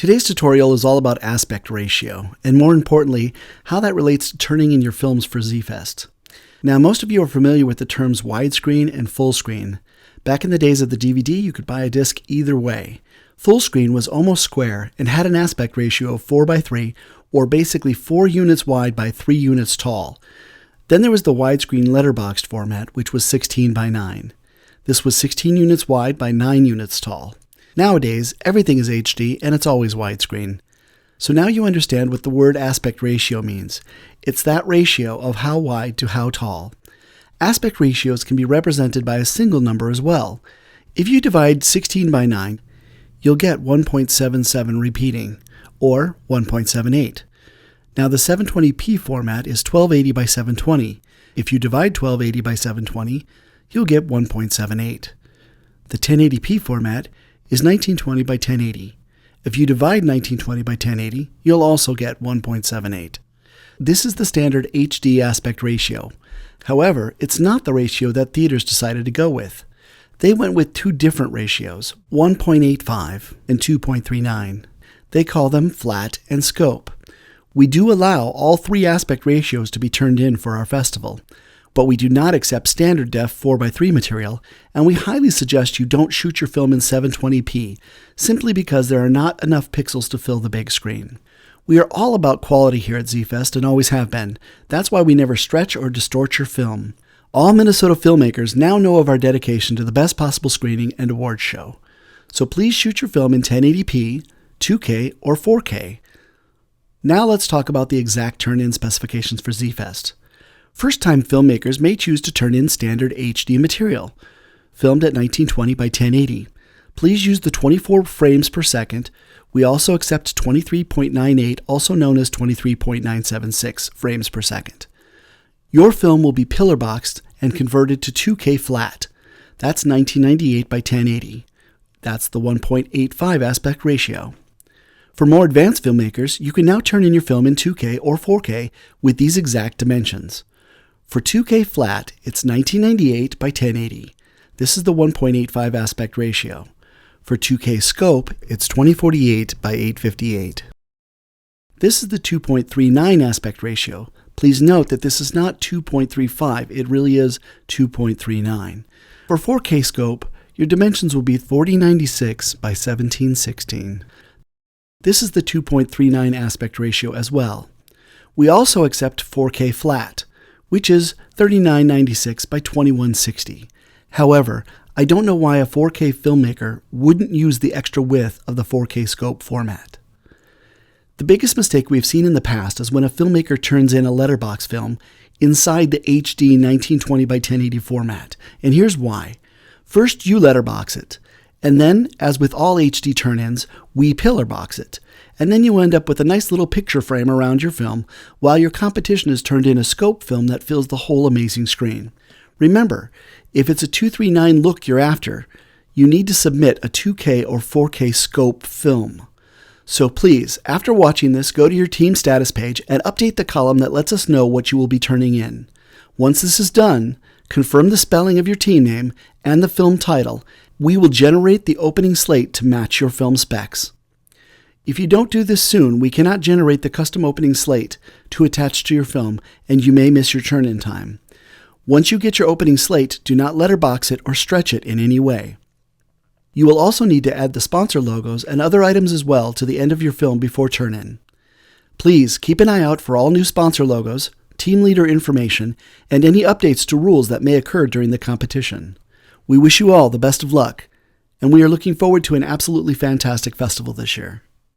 Today's tutorial is all about aspect ratio, and more importantly, how that relates to turning in your films for Z-Fest. Now, most of you are familiar with the terms widescreen and full screen. Back in the days of the DVD, you could buy a disc either way. Full screen was almost square and had an aspect ratio of 4:3, or basically 4 units wide by 3 units tall. Then there was the widescreen letterboxed format, which was 16:9. This was 16 units wide by 9 units tall. Nowadays, everything is HD and it's always widescreen. So now you understand what the word aspect ratio means. It's that ratio of how wide to how tall. Aspect ratios can be represented by a single number as well. If you divide 16:9, you'll get 1.77 repeating, or 1.78. Now the 720p format is 1280 by 720. If you divide 1280 by 720, you'll get 1.78. The 1080p format is 1920 by 1080. If you divide 1920 by 1080, you'll also get 1.78. This is the standard HD aspect ratio. However, it's not the ratio that theaters decided to go with. They went with two different ratios, 1.85 and 2.39. They call them flat and scope. We do allow all three aspect ratios to be turned in for our festival, but we do not accept standard def 4:3 material, and we highly suggest you don't shoot your film in 720p, simply because there are not enough pixels to fill the big screen. We are all about quality here at Z-Fest and always have been. That's why we never stretch or distort your film. All Minnesota filmmakers now know of our dedication to the best possible screening and awards show. So please shoot your film in 1080p, 2K, or 4K. Now let's talk about the exact turn-in specifications for Z-Fest. First-time filmmakers may choose to turn in standard HD material, filmed at 1920 by 1080. Please use the 24 frames per second. We also accept 23.98, also known as 23.976 frames per second. Your film will be pillar boxed and converted to 2K flat. That's 1998 by 1080. That's the 1.85 aspect ratio. For more advanced filmmakers, you can now turn in your film in 2K or 4K with these exact dimensions. For 2K flat, it's 1998 by 1080. This is the 1.85 aspect ratio. For 2K scope, it's 2048 by 858. This is the 2.39 aspect ratio. Please note that this is not 2.35, it really is 2.39. For 4K scope, your dimensions will be 4096 by 1716. This is the 2.39 aspect ratio as well. We also accept 4K flat, which is 3996 by 2160. However, I don't know why a 4K filmmaker wouldn't use the extra width of the 4K scope format. The biggest mistake we've seen in the past is when a filmmaker turns in a letterbox film inside the HD 1920 by 1080 format, and here's why. First, you letterbox it, and then, as with all HD turn-ins, we pillar box it. And then you end up with a nice little picture frame around your film, while your competition has turned in a scope film that fills the whole amazing screen. Remember, if it's a 239 look you're after, you need to submit a 2K or 4K scope film. So please, after watching this, go to your team status page and update the column that lets us know what you will be turning in. Once this is done, confirm the spelling of your team name and the film title. We will generate the opening slate to match your film specs. If you don't do this soon, we cannot generate the custom opening slate to attach to your film, and you may miss your turn-in time. Once you get your opening slate, do not letterbox it or stretch it in any way. You will also need to add the sponsor logos and other items as well to the end of your film before turn-in. Please keep an eye out for all new sponsor logos, team leader information, and any updates to rules that may occur during the competition. We wish you all the best of luck, and we are looking forward to an absolutely fantastic festival this year.